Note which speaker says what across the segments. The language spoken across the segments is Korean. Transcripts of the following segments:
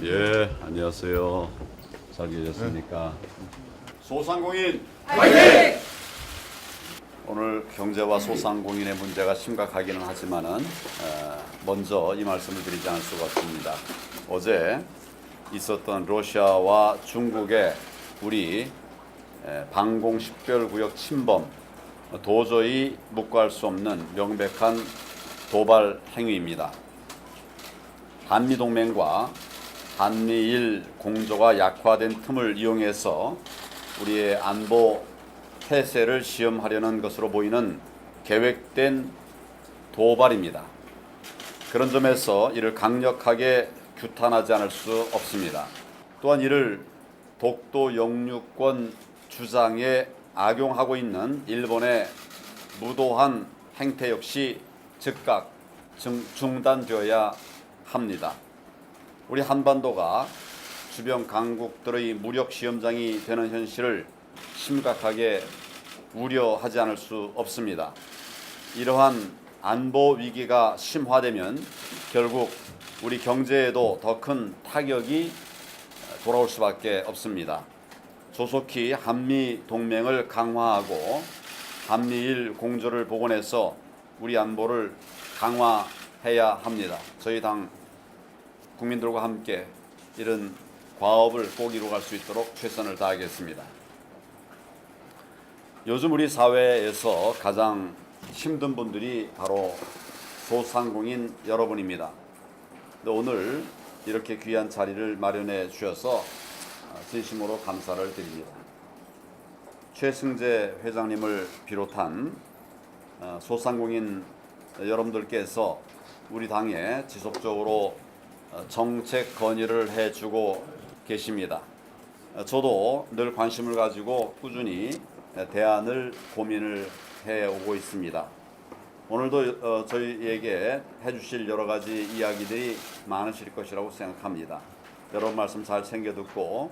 Speaker 1: 예, 안녕하세요. 잘 계셨습니까? 소상공인
Speaker 2: 화이팅!
Speaker 1: 오늘 경제와 소상공인의 문제가 심각하기는 하지만은 먼저 이 말씀을 드리지 않을 수가 없습니다. 어제 있었던 러시아와 중국의 우리 방공식별구역 침범, 도저히 묵과할 수 없는 명백한 도발 행위입니다. 한미동맹과 한미일 공조가 약화된 틈을 이용해서 우리의 안보 태세를 시험하려는 것으로 보이는 계획된 도발입니다. 그런 점에서 이를 강력하게 규탄하지 않을 수 없습니다. 또한 이를 독도 영유권 주장에 악용하고 있는 일본의 무도한 행태 역시 즉각 중단되어야 합니다. 우리 한반도가 주변 강국들의 무력 시험장이 되는 현실을 심각하게 우려하지 않을 수 없습니다. 이러한 안보 위기가 심화되면 결국 우리 경제에도 더 큰 타격이 돌아올 수밖에 없습니다. 조속히 한미 동맹을 강화하고 한미일 공조를 복원해서 우리 안보를 강화해야 합니다. 저희 당 국민들과 함께 이런 과업을 꼭 이루어갈 수 있도록 최선을 다하겠습니다. 요즘 우리 사회에서 가장 힘든 분들이 바로 소상공인 여러분입니다. 오늘 이렇게 귀한 자리를 마련해 주셔서 진심으로 감사를 드립니다. 최승재 회장님을 비롯한 소상공인 여러분들께서 우리 당에 지속적으로 정책 건의를 해주고 계십니다. 저도 늘 관심을 가지고 꾸준히 대안을 고민을 해오고 있습니다. 오늘도 저희에게 해주실 여러 가지 이야기들이 많으실 것이라고 생각합니다. 여러분 말씀 잘 챙겨 듣고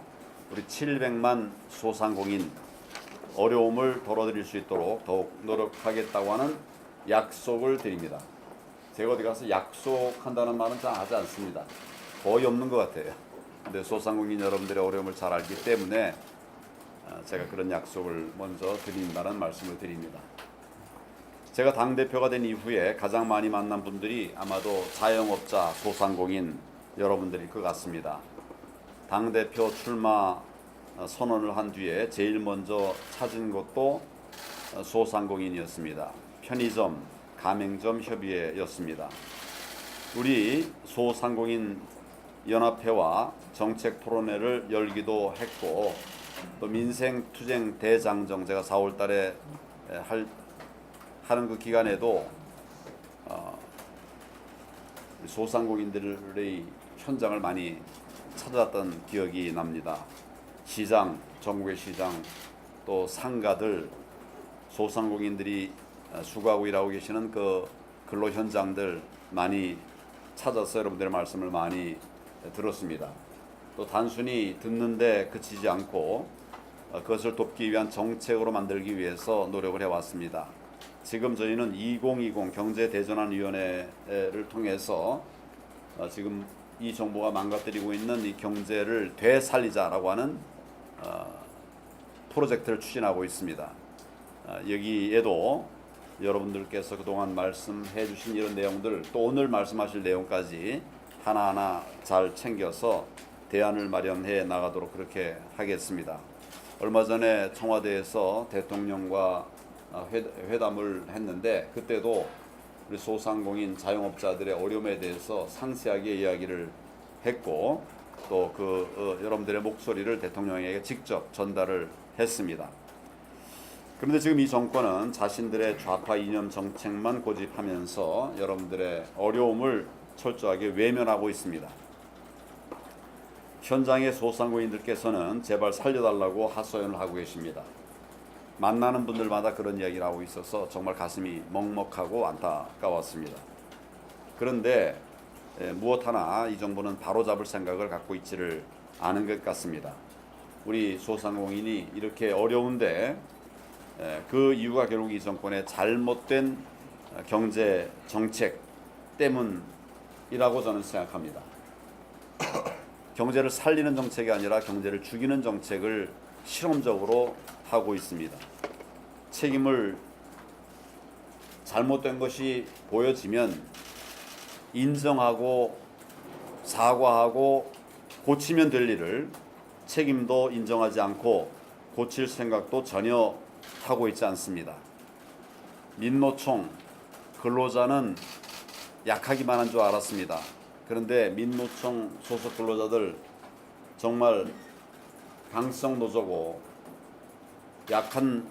Speaker 1: 우리 700만 소상공인 어려움을 덜어드릴 수 있도록 더욱 노력하겠다고 하는 약속을 드립니다. 제가 어디 가서 약속한다는 말은 잘 하지 않습니다. 거의 없는 것 같아요. 근데 소상공인 여러분들의 어려움을 잘 알기 때문에 제가 그런 약속을 먼저 드린다는 말씀을 드립니다. 제가 당대표가 된 이후에 가장 많이 만난 분들이 아마도 자영업자, 소상공인 여러분들일 것 같습니다. 당대표 출마 선언을 한 뒤에 제일 먼저 찾은 곳도 소상공인이었습니다. 편의점, 가맹점 협의회였습니다. 우리 소상공인 연합회와 정책 토론회를 열기도 했고 또 민생투쟁 대장정 제가 4월 달에 하는 그 기간에도 소상공인들의 현장을 많이 찾아왔던 기억이 납니다. 시장, 전국의 시장 또 상가들 소상공인들이 수고하고 일하고 계시는 그 근로 현장들 많이 찾아서 여러분들의 말씀을 많이 들었습니다. 또 단순히 듣는데 그치지 않고 그것을 돕기 위한 정책으로 만들기 위해서 노력을 해왔습니다. 지금 저희는 2020 경제대전환위원회를 통해서 지금 이 정부가 망가뜨리고 있는 이 경제를 되살리자라고 하는 프로젝트를 추진하고 있습니다. 여기에도 여러분들께서 그동안 말씀해 주신 이런 내용들 또 오늘 말씀하실 내용까지 하나하나 잘 챙겨서 대안을 마련해 나가도록 그렇게 하겠습니다. 얼마 전에 청와대에서 대통령과 회담을 했는데 그때도 우리 소상공인 자영업자들의 어려움에 대해서 상세하게 이야기를 했고 또 여러분들의 목소리를 대통령에게 직접 전달을 했습니다. 그런데 지금 이 정권은 자신들의 좌파 이념 정책만 고집하면서 여러분들의 어려움을 철저하게 외면하고 있습니다. 현장의 소상공인들께서는 제발 살려달라고 하소연을 하고 계십니다. 만나는 분들마다 그런 이야기를 하고 있어서 정말 가슴이 먹먹하고 안타까웠습니다. 그런데 무엇 하나 이 정부는 바로잡을 생각을 갖고 있지를 않은 것 같습니다. 우리 소상공인이 이렇게 어려운데 그 이유가 결국 이 정권의 잘못된 경제 정책 때문이라고 저는 생각합니다. 경제를 살리는 정책이 아니라 경제를 죽이는 정책을 실험적으로 하고 있습니다. 책임을 잘못된 것이 보여지면 인정하고 사과하고 고치면 될 일을 책임도 인정하지 않고 고칠 생각도 전혀 하고 있지 않습니다. 민노총 근로자는 약하기만 한 줄 알았습니다. 그런데 민노총 소속 근로자들 정말 강성 노조고 약한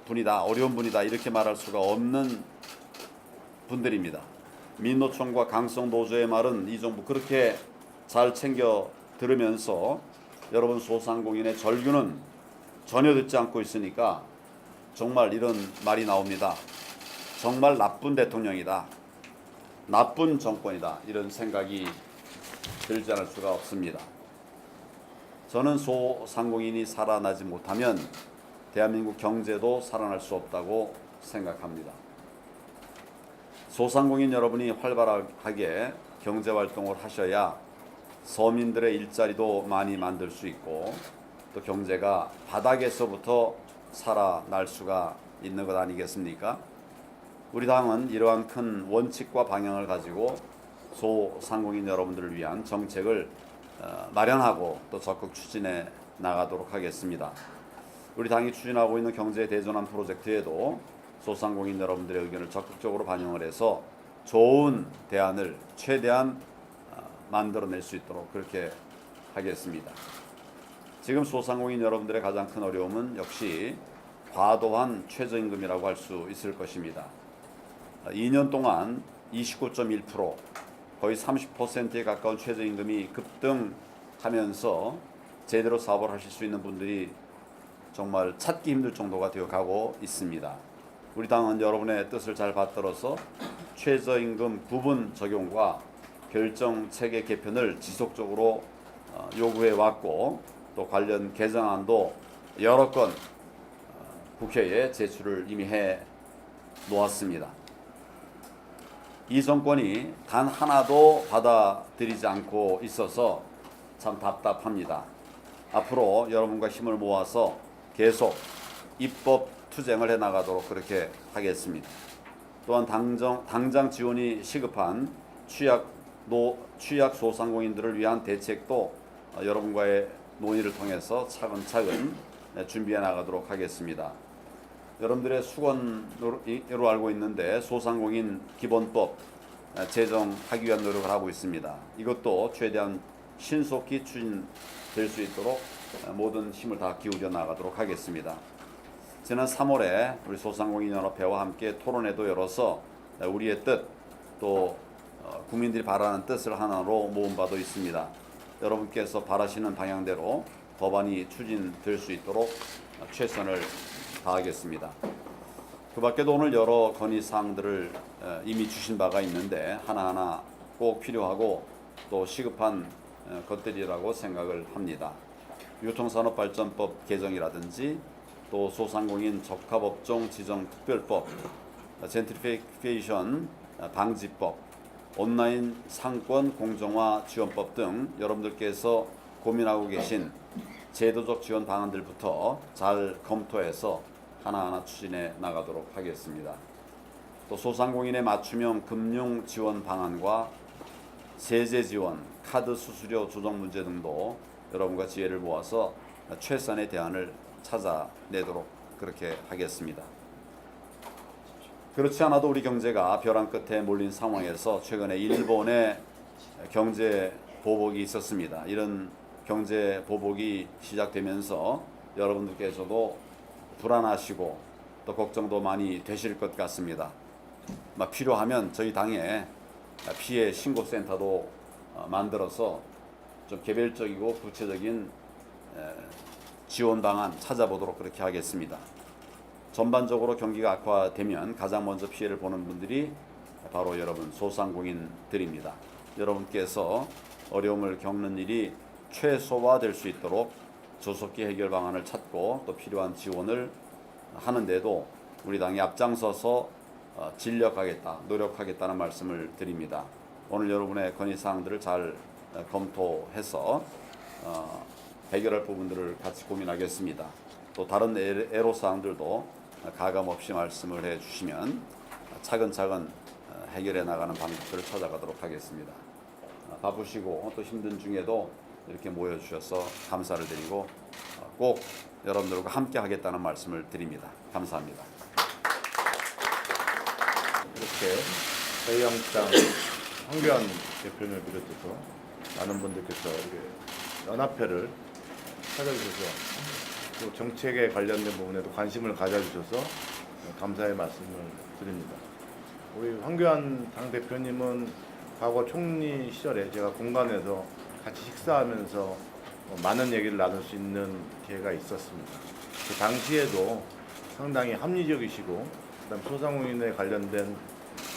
Speaker 1: 분이다, 어려운 분이다 이렇게 말할 수가 없는 분들입니다. 민노총과 강성 노조의 말은 이 정부 그렇게 잘 챙겨 들으면서 여러분 소상공인의 절규는 전혀 듣지 않고 있으니까 정말 이런 말이 나옵니다. 정말 나쁜 대통령이다. 나쁜 정권이다. 이런 생각이 들지 않을 수가 없습니다. 저는 소상공인이 살아나지 못하면 대한민국 경제도 살아날 수 없다고 생각합니다. 소상공인 여러분이 활발하게 경제활동을 하셔야 서민들의 일자리도 많이 만들 수 있고 또 경제가 바닥에서부터 살아날 수가 있는 것 아니겠습니까? 우리 당은 이러한 큰 원칙과 방향을 가지고 소상공인 여러분들을 위한 정책을 마련하고 또 적극 추진해 나가도록 하겠습니다. 우리 당이 추진하고 있는 경제 대전환 프로젝트에도 소상공인 여러분들의 의견을 적극적으로 반영을 해서 좋은 대안을 최대한 만들어낼 수 있도록 그렇게 하겠습니다. 지금 소상공인 여러분들의 가장 큰 어려움은 역시 과도한 최저임금이라고 할 수 있을 것입니다. 2년 동안 29.1% 거의 30%에 가까운 최저임금이 급등하면서 제대로 사업을 하실 수 있는 분들이 정말 찾기 힘들 정도가 되어가고 있습니다. 우리 당은 여러분의 뜻을 잘 받들어서 최저임금 부분 적용과 결정 체계 개편을 지속적으로 요구해 왔고 또 관련 개정안도 여러 건 국회에 제출을 이미 해 놓았습니다. 이 정권이 단 하나도 받아들이지 않고 있어서 참 답답합니다. 앞으로 여러분과 힘을 모아서 계속 입법 투쟁을 해 나가도록 그렇게 하겠습니다. 또한 당장 지원이 시급한 취약 소상공인들을 위한 대책도 여러분과의 논의를 통해서 차근차근 준비해 나가도록 하겠습니다. 여러분들의 수건으로 알고 있는데 소상공인 기본법 제정하기 위한 노력을 하고 있습니다. 이것도 최대한 신속히 추진될 수 있도록 모든 힘을 다 기울여 나가도록 하겠습니다. 지난 3월에 우리 소상공인연합회와 함께 토론회도 열어서 우리의 뜻 또 국민들이 바라는 뜻을 하나로 모은 바도 있습니다. 여러분께서 바라시는 방향대로 법안이 추진될 수 있도록 최선을 다하겠습니다. 그 밖에도 오늘 여러 건의사항들을 이미 주신 바가 있는데 하나하나 꼭 필요하고 또 시급한 것들이라고 생각을 합니다. 유통산업발전법 개정이라든지 또 소상공인 적합업종 지정특별법, 젠트리피케이션 방지법, 온라인 상권 공정화 지원법 등 여러분들께서 고민하고 계신 제도적 지원 방안들부터 잘 검토해서 하나하나 추진해 나가도록 하겠습니다. 또 소상공인의 맞춤형 금융 지원 방안과 세제 지원, 카드 수수료 조정 문제 등도 여러분과 지혜를 모아서 최선의 대안을 찾아내도록 그렇게 하겠습니다. 그렇지 않아도 우리 경제가 벼랑 끝에 몰린 상황에서 최근에 일본의 경제 보복이 있었습니다. 이런 경제 보복이 시작되면서 여러분들께서도 불안하시고 또 걱정도 많이 되실 것 같습니다. 필요하면 저희 당에 피해 신고센터도 만들어서 좀 개별적이고 구체적인 지원 방안 찾아보도록 그렇게 하겠습니다. 전반적으로 경기가 악화되면 가장 먼저 피해를 보는 분들이 바로 여러분 소상공인들입니다. 여러분께서 어려움을 겪는 일이 최소화될 수 있도록 조속히 해결 방안을 찾고 또 필요한 지원을 하는데도 우리 당이 앞장서서 진력하겠다, 노력하겠다는 말씀을 드립니다. 오늘 여러분의 건의사항들을 잘 검토해서 해결할 부분들을 같이 고민하겠습니다. 또 다른 애로사항들도 가감없이 말씀을 해주시면 차근차근 해결해 나가는 방법들을 찾아가도록 하겠습니다. 바쁘시고 또 힘든 중에도 이렇게 모여주셔서 감사를 드리고 꼭 여러분들과 함께 하겠다는 말씀을 드립니다. 감사합니다.
Speaker 2: 이렇게 자유한국당 황교안 대표를 비롯해서 많은 분들께서 이렇게 연합회를 찾아주셔서 또 정책에 관련된 부분에도 관심을 가져주셔서 감사의 말씀을 드립니다. 우리 황교안 당대표님은 과거 총리 시절에 제가 공간에서 같이 식사하면서 많은 얘기를 나눌 수 있는 기회가 있었습니다. 그 당시에도 상당히 합리적이시고 그다음 소상공인에 관련된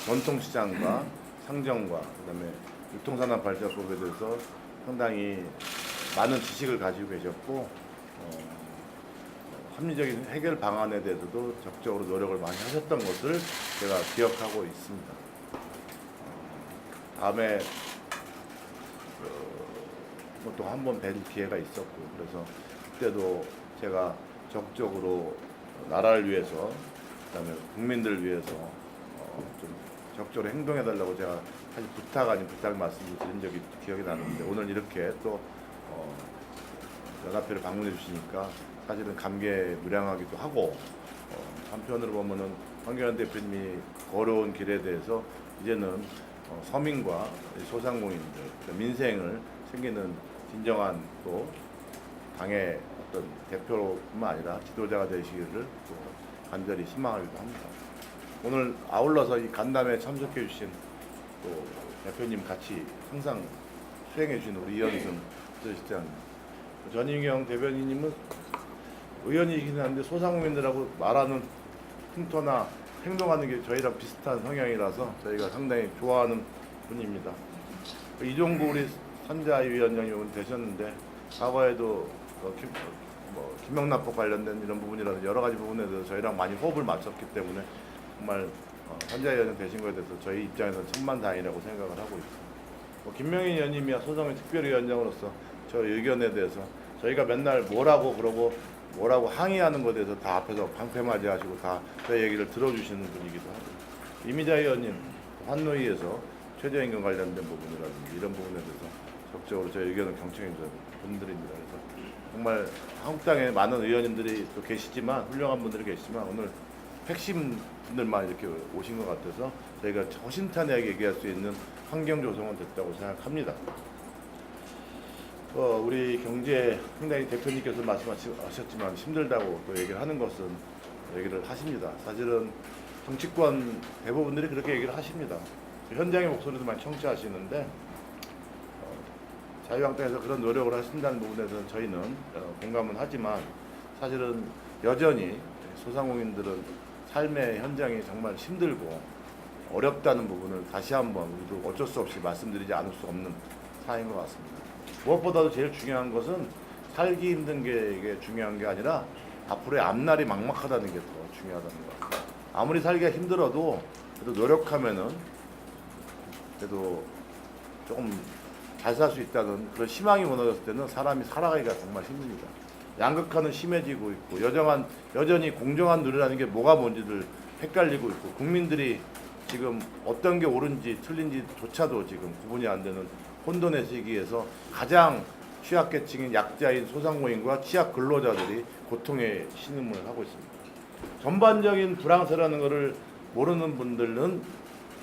Speaker 2: 전통시장과 상정과 그다음에 유통산업발전법에 대해서 상당히 많은 지식을 가지고 계셨고 합리적인 해결 방안에 대해서도 적극적으로 노력을 많이 하셨던 것을 제가 기억하고 있습니다. 다음에 또 한 번 뵐 기회가 있었고 그래서 그때도 제가 적극적으로 나라를 위해서 그다음에 국민들을 위해서 좀 적극적으로 행동해달라고 제가 사실 부탁 아닌 부탁 말씀을 드린 적이 기억이 나는데 오늘 이렇게 또 연합회를 방문해 주시니까 사실은 감개무량하기도 하고 한편으로 보면은 황교안 대표님이 걸어온 길에 대해서 이제는 서민과 소상공인들 민생을 챙기는 진정한 또 당의 어떤 대표뿐만 아니라 지도자가 되시기를 또 간절히 희망하기도 합니다. 오늘 아울러서 이 간담회에 참석해 주신 또 대표님 같이 항상 수행해 주신 우리 이현승 실장님, 전인경 대변인님은 의원이긴 한데 소상공인들하고 말하는 풍토나 행동하는 게 저희랑 비슷한 성향이라서 저희가 상당히 좋아하는 분입니다. 이종구 우리 선자위원장이 오늘 되셨는데 과거에도 김영란법 관련된 이런 부분이라든지 여러 가지 부분에 대해서 저희랑 많이 호흡을 맞췄기 때문에 정말 선자위원장 되신 것에 대해서 저희 입장에서는 천만다행이라고 생각을 하고 있습니다. 김명인 의원님이야 소상공인 특별위원장으로서 저 의견에 대해서 저희가 맨날 뭐라고 그러고 뭐라고 항의하는 것에 대해서 다 앞에서 방패맞이하시고 다 저희 얘기를 들어주시는 분이기도 하고 이미자 의원님 환노위에서 최저임금 관련된 부분이라든지 이런 부분에 대해서 적극적으로 저희 의견을 경청해 주는 분들입니다. 그래서 정말 한국당에 많은 의원님들이 또 계시지만 훌륭한 분들이 계시지만 오늘 핵심 분들만 이렇게 오신 것 같아서 저희가 허심탄회하게 얘기할 수 있는 환경 조성은 됐다고 생각합니다. 우리 경제 상당히 대표님께서 말씀하셨지만 힘들다고 또 얘기를 하는 것은 얘기를 하십니다. 사실은 정치권 대부분들이 그렇게 얘기를 하십니다. 현장의 목소리도 많이 청취하시는데 자유한국당에서 그런 노력을 하신다는 부분에서는 저희는 공감은 하지만 사실은 여전히 소상공인들은 삶의 현장이 정말 힘들고 어렵다는 부분을 다시 한번 우리도 어쩔 수 없이 말씀드리지 않을 수 없는 사안인 것 같습니다. 무엇보다도 제일 중요한 것은 살기 힘든 게 이게 중요한 게 아니라 앞으로의 앞날이 막막하다는 게 더 중요하다는 것 같아요. 아무리 살기가 힘들어도 그래도 노력하면은 그래도 조금 잘 살 수 있다는 그런 희망이 무너졌을 때는 사람이 살아가기가 정말 힘듭니다. 양극화는 심해지고 있고 여전히 공정한 누리라는 게 뭐가 뭔지를 헷갈리고 있고 국민들이 지금 어떤 게 옳은지 틀린지조차도 지금 구분이 안 되는 혼돈의 시기에서 가장 취약계층인 약자인 소상공인과 취약 근로자들이 고통의 신음을 하고 있습니다. 전반적인 불황세라는 것을 모르는 분들은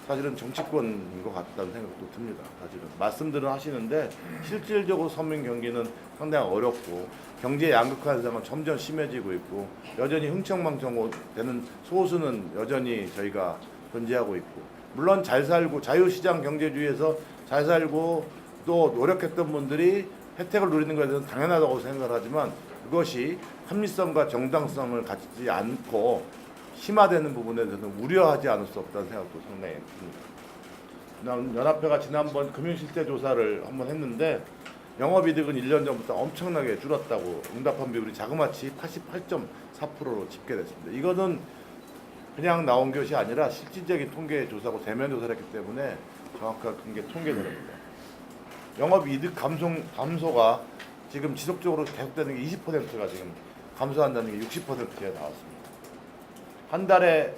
Speaker 2: 사실은 정치권인 것 같다는 생각도 듭니다. 사실은 말씀들은 하시는데 실질적으로 서민 경기는 상당히 어렵고 경제 양극화 현상은 점점 심해지고 있고 여전히 흥청망청 되는 소수는 여전히 저희가 존재하고 있고 물론 잘 살고 자유시장 경제주의에서 잘 살고 또 노력했던 분들이 혜택을 누리는 것에 대해서는 당연하다고 생각을 하지만 그것이 합리성과 정당성을 갖지 않고 심화되는 부분에 대해서는 우려하지 않을 수 없다는 생각도 상당히 듭니다. 연합회가 지난번 금융실태 조사를 한번 했는데 영업이득은 1년 전부터 엄청나게 줄었다고 응답한 비율이 자그마치 88.4%로 집계됐습니다. 이거는 그냥 나온 것이 아니라 실질적인 통계 조사고 대면 조사를 했기 때문에 정확한 게 통계들입니다. 영업이득 감소가 지금 지속적으로 계속되는 게 20%가 지금 감소한다는 게 60%에 나왔습니다. 한 달에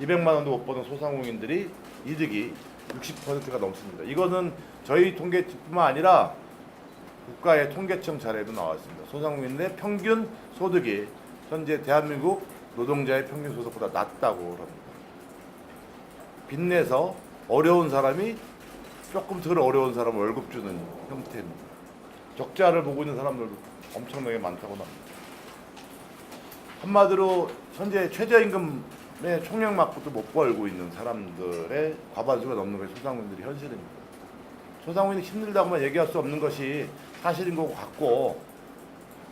Speaker 2: 200만 원도 못 버는 소상공인들이 이득이 60%가 넘습니다. 이거는 저희 통계뿐만 아니라 국가의 통계청 자료에도 나왔습니다. 소상공인의 평균 소득이 현재 대한민국 노동자의 평균 소득보다 낮다고 합니다. 빚내서 어려운 사람이 조금 덜 어려운 사람 월급 주는 형태입니다. 적자를 보고 있는 사람들도 엄청나게 많다고 합니다. 한마디로 현재 최저임금의 총력만큼도 못 벌고 있는 사람들의 과반수가 넘는 것이 소상공인들이 현실입니다. 소상공인이 힘들다고만 얘기할 수 없는 것이 사실인 것 같고,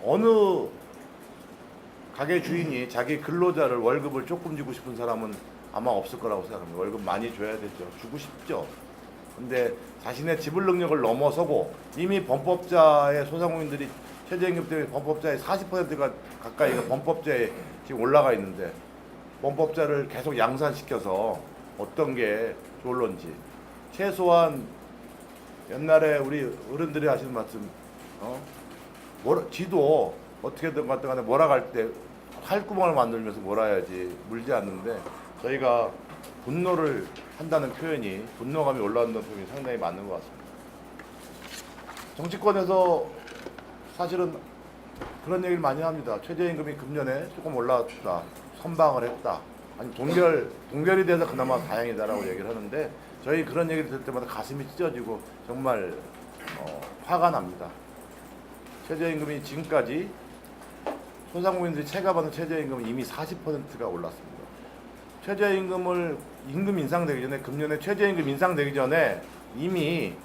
Speaker 2: 어느 가게 주인이 자기 근로자를 월급을 조금 주고 싶은 사람은 아마 없을 거라고 생각합니다. 월급 많이 줘야 되죠. 주고 싶죠. 근데 자신의 지불 능력을 넘어서고 이미 범법자의 소상공인들이 최저임금 때문에 범법자의 40%가 가까이가 범법자에 지금 올라가 있는데, 범법자를 계속 양산시켜서 어떤 게 좋을런지, 최소한 옛날에 우리 어른들이 하시는 말씀, 쥐도 어떻게든 간에 몰아갈 때 활구멍을 만들면서 몰아야지 물지 않는데, 저희가 분노를 한다는 표현이, 분노감이 올라온다는 표현이 상당히 맞는 것 같습니다. 정치권에서 사실은 그런 얘기를 많이 합니다. 최저임금이 금년에 조금 올라왔다, 선방을 했다, 아니 동결이 돼서 그나마 다행이다라고 얘기를 하는데, 저희 그런 얘기를 들을 때마다 가슴이 찢어지고 정말 화가 납니다. 최저임금이 지금까지 소상공인들이 체감하는 최저임금은 이미 40%가 올랐습니다. 임금 인상되기 전에, 금년에 최저임금 인상되기 전에 이미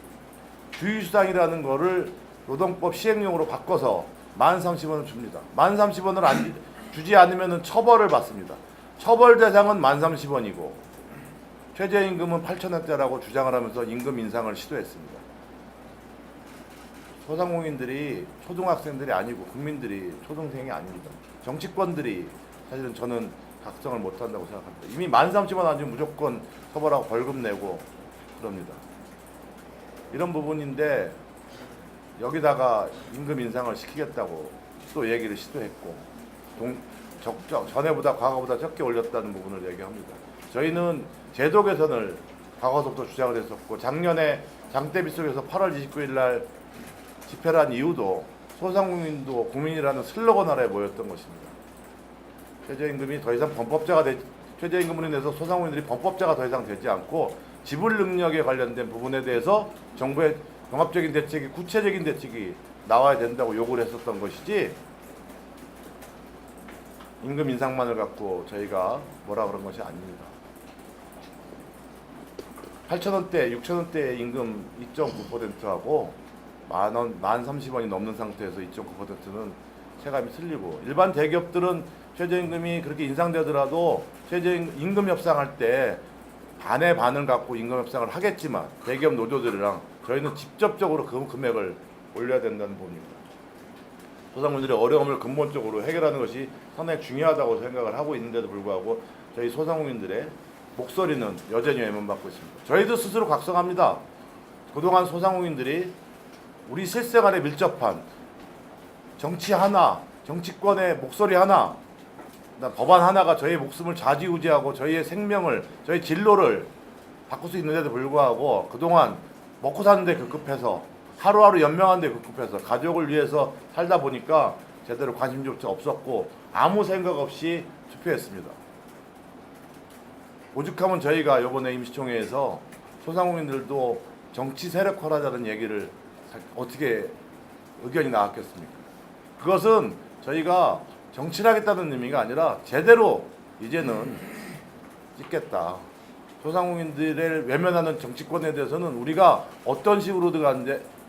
Speaker 2: 주휴수당이라는 거를 노동법 시행령으로 바꿔서 1030원을 줍니다. 1030원을 주지 않으면 처벌을 받습니다. 처벌 대상은 1030원이고 최저임금은 8,000원대라고 주장을 하면서 임금 인상을 시도했습니다. 소상공인들이 초등학생들이 아니고 국민들이 초등생이 아닙니다. 정치권들이 사실은 저는 각성을 못한다고 생각합니다. 이미 1030원 안 주면 무조건 처벌하고 벌금 내고 그럽니다. 이런 부분인데 여기다가 임금 인상을 시키겠다고 또 얘기를 시도했고, 전에보다 과거보다 적게 올렸다는 부분을 얘기합니다. 저희는 제도 개선을 과거부터 주장을 했었고, 작년에 장대비 속에서 8월 29일 날 집회를 한 이유도 소상공인도 국민이라는 슬로건 아래 모였던 것입니다. 최저임금이 더 이상 최저임금으로 인해서 소상공인들이 범법자가 더 이상 되지 않고 지불 능력에 관련된 부분에 대해서 정부의 종합적인 대책이, 구체적인 대책이 나와야 된다고 요구를 했었던 것이지, 임금 인상만을 갖고 저희가 뭐라 그런 것이 아닙니다. 8,000원대, 6,000원대의 임금 2.9%하고 만원, 1030원이 넘는 상태에서 2.9%는 체감이 틀리고, 일반 대기업들은 최저임금이 그렇게 인상되더라도 임금 협상할 때 반의 반을 갖고 임금 협상을 하겠지만, 대기업 노조들이랑 저희는 직접적으로 그 금액을 올려야 된다는 부분입니다. 소상공인들의 어려움을 근본적으로 해결하는 것이 상당히 중요하다고 생각을 하고 있는데도 불구하고 저희 소상공인들의 목소리는 여전히 외면받고 있습니다. 저희도 스스로 각성합니다. 그동안 소상공인들이 우리 실생활에 밀접한 정치 하나, 정치권의 목소리 하나, 법안 하나가 저희의 목숨을 좌지우지하고 저희의 생명을, 저희 진로를 바꿀 수 있는데도 불구하고 그동안 먹고 사는데 급급해서, 하루하루 연명하는데 급급해서 가족을 위해서 살다 보니까 제대로 관심조차 없었고 아무 생각 없이 투표했습니다. 오죽하면 저희가 이번에 임시총회에서 소상공인들도 정치 세력화라는 얘기를 어떻게 의견이 나왔겠습니까? 그것은 저희가 정치를 하겠다는 의미가 아니라 제대로 이제는 찍겠다. 소상공인들을 외면하는 정치권에 대해서는 우리가 어떤 식으로든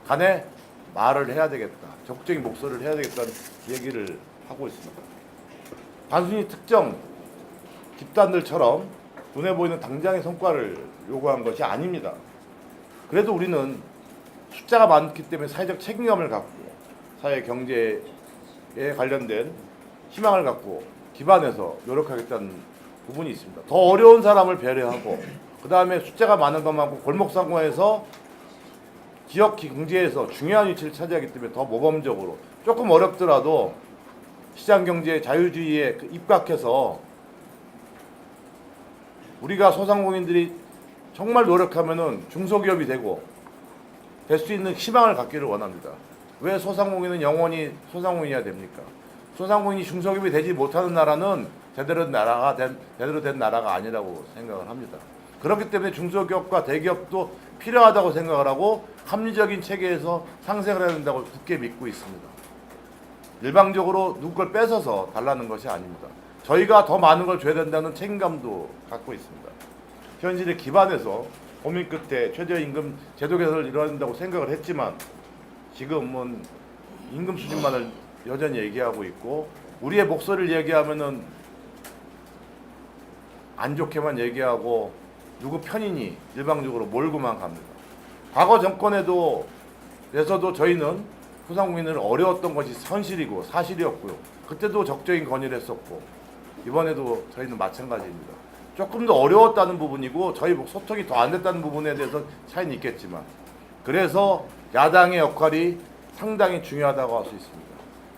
Speaker 2: 간에 말을 해야 되겠다. 적극적인 목소리를 해야 되겠다는 얘기를 하고 있습니다. 단순히 특정 집단들처럼 눈에 보이는 당장의 성과를 요구한 것이 아닙니다. 그래도 우리는 숫자가 많기 때문에 사회적 책임감을 갖고 사회 경제에 관련된 희망을 갖고 기반해서 노력하겠다는 부분이 있습니다. 더 어려운 사람을 배려하고, 그 다음에 숫자가 많은 것만큼 골목상권에서 지역 경제에서 중요한 위치를 차지하기 때문에 더 모범적으로 조금 어렵더라도 시장 경제 자유주의에 입각해서 우리가 소상공인들이 정말 노력하면은 중소기업이 되고 될 수 있는 희망을 갖기를 원합니다. 왜 소상공인은 영원히 소상공인이어야 됩니까? 소상공인이 중소기업이 되지 못하는 나라는 제대로 된 나라가 아니라고 생각을 합니다. 그렇기 때문에 중소기업과 대기업도 필요하다고 생각을 하고 합리적인 체계에서 상생을 해야 된다고 굳게 믿고 있습니다. 일방적으로 누구 걸 뺏어서 달라는 것이 아닙니다. 저희가 더 많은 걸 줘야 된다는 책임감도 갖고 있습니다. 현실에 기반해서 고민 끝에 최저임금 제도 개선을 이뤄야 된다고 생각을 했지만 지금은 임금 수준만을 여전히 얘기하고 있고 우리의 목소리를 얘기하면은 안 좋게만 얘기하고 누구 편이니 일방적으로 몰고만 갑니다. 과거 정권에서도 저희는 소상공인을 어려웠던 것이 현실이고 사실이었고요. 그때도 적극적인 건의를 했었고 이번에도 저희는 마찬가지입니다. 조금 더 어려웠다는 부분이고 저희 소통이 더 안 됐다는 부분에 대해서 차이는 있겠지만 그래서 야당의 역할이 상당히 중요하다고 할 수 있습니다.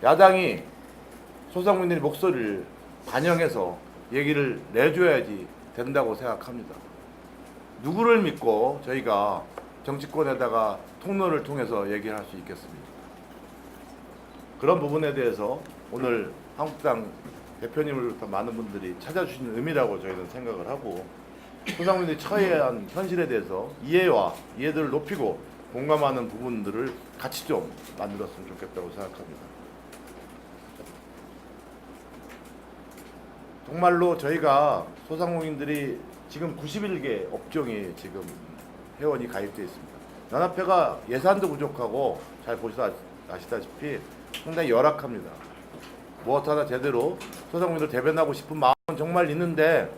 Speaker 2: 야당이 소상공인들의 목소리를 반영해서 얘기를 내줘야지 된다고 생각합니다. 누구를 믿고 저희가 정치권에다가 통로를 통해서 얘기를 할 수 있겠습니까? 그런 부분에 대해서 오늘 한국당 대표님을 비롯한 많은 분들이 찾아주시는 의미라고 저희는 생각을 하고 소상공인들이 처해한 현실에 대해서 이해도를 높이고 공감하는 부분들을 같이 좀 만들었으면 좋겠다고 생각합니다. 정말로 저희가 소상공인들이 지금 91개 업종이 지금 회원이 가입되어 있습니다. 연합회가 예산도 부족하고 잘 아시다시피 상당히 열악합니다. 무엇 하나 제대로 소상공인들 대변하고 싶은 마음은 정말 있는데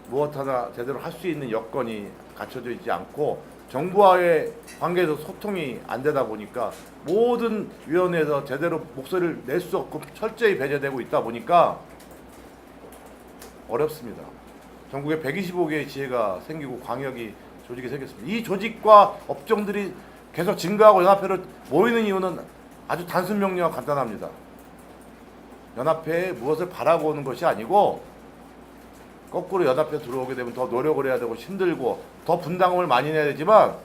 Speaker 2: 무엇 하나 제대로 할 수 있는 여건이 갖춰져 있지 않고 정부와의 관계에서 소통이 안 되다 보니까 모든 위원회에서 제대로 목소리를 낼 수 없고 철저히 배제되고 있다 보니까 어렵습니다. 전국에 125개의 지회가 생기고 광역이 조직이 생겼습니다. 이 조직과 업종들이 계속 증가하고 연합회로 모이는 이유는 아주 단순 명료와 간단합니다. 연합회에 무엇을 바라고 오는 것이 아니고 거꾸로 연합회 들어오게 되면 더 노력을 해야 되고 힘들고 더 분담을 많이 내야 되지만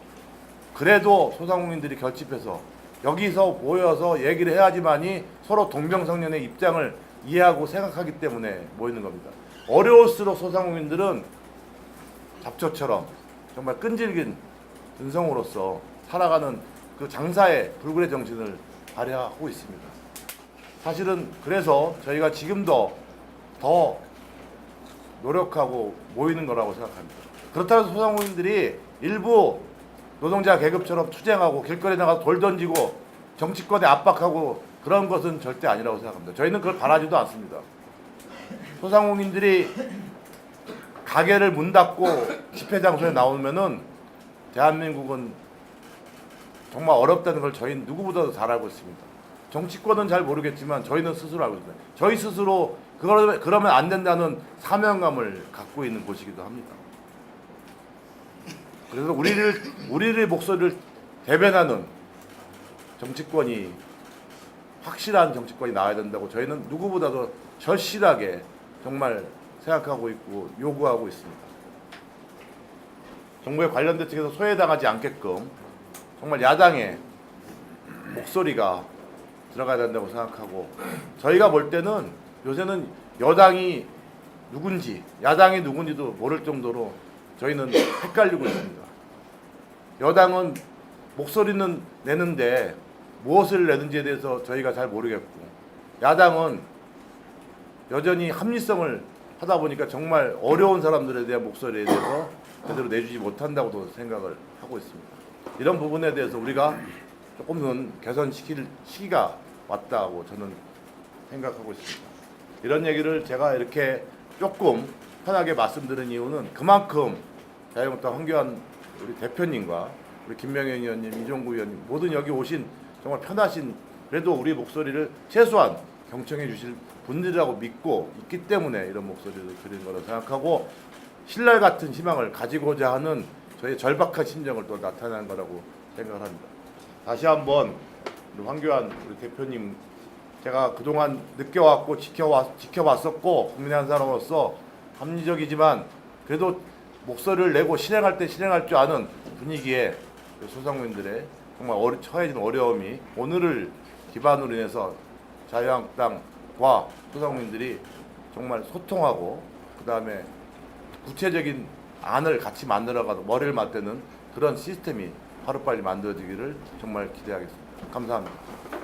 Speaker 2: 그래도 소상공인들이 결집해서 여기서 모여서 얘기를 해야지만이 서로 동병상련의 입장을 이해하고 생각하기 때문에 모이는 겁니다. 어려울수록 소상공인들은 잡초처럼 정말 끈질긴 근성으로서 살아가는 그 장사의 불굴의 정신을 발휘하고 있습니다. 사실은 그래서 저희가 지금도 더 노력하고 모이는 거라고 생각합니다. 그렇다고 해서 소상공인들이 일부 노동자 계급처럼 투쟁하고 길거리에 나가서 돌 던지고 정치권에 압박하고 그런 것은 절대 아니라고 생각합니다. 저희는 그걸 바라지도 않습니다. 소상공인들이 가게를 문 닫고 집회 장소에 나오면은 대한민국은 정말 어렵다는 걸 저희는 누구보다도 잘 알고 있습니다. 정치권은 잘 모르겠지만 저희는 스스로 알고 있습니다. 저희 스스로 그러면 안 된다는 사명감을 갖고 있는 곳이기도 합니다. 그래서 우리의 목소리를 대변하는 정치권이 확실한 정치권이 나와야 된다고 저희는 누구보다도 절실하게 정말 생각하고 있고 요구하고 있습니다. 정부의 관련 대책에서 소외당하지 않게끔 정말 야당의 목소리가 들어가야 된다고 생각하고 저희가 볼 때는 요새는 여당이 누군지 야당이 누군지도 모를 정도로 저희는 헷갈리고 있습니다. 여당은 목소리는 내는데 무엇을 내는지에 대해서 저희가 잘 모르겠고 야당은 여전히 합리성을 하다 보니까 정말 어려운 사람들에 대한 목소리에 대해서 제대로 내주지 못한다고도 생각을 하고 있습니다. 이런 부분에 대해서 우리가 조금은 개선시킬 시기가 왔다고 저는 생각하고 있습니다. 이런 얘기를 제가 이렇게 조금 편하게 말씀드린 이유는 그만큼 자유한국당 황교안 우리 대표님과 우리 김명현 의원님, 이종구 의원님 모든 여기 오신 정말 편하신 그래도 우리 목소리를 최소한 경청해 주실 분들이라고 믿고 있기 때문에 이런 목소리를 드리는 거라고 생각하고 신랄 같은 희망을 가지고자 하는 저의 절박한 심정을 또 나타내는 거라고 생각을 합니다. 다시 한번 우리 황교안 우리 대표님, 제가 그동안 느껴왔고 지켜봤었고 국민의 한 사람으로서 합리적이지만 그래도 목소리를 내고 실행할 때 실행할 줄 아는 분위기에 소상공인들의 정말 처해진 어려움이 오늘을 기반으로 인해서 자유한국당과 소상공인들이 정말 소통하고 그 다음에 구체적인 안을 같이 만들어가서 머리를 맞대는 그런 시스템이 하루빨리 만들어지기를 정말 기대하겠습니다. 감사합니다.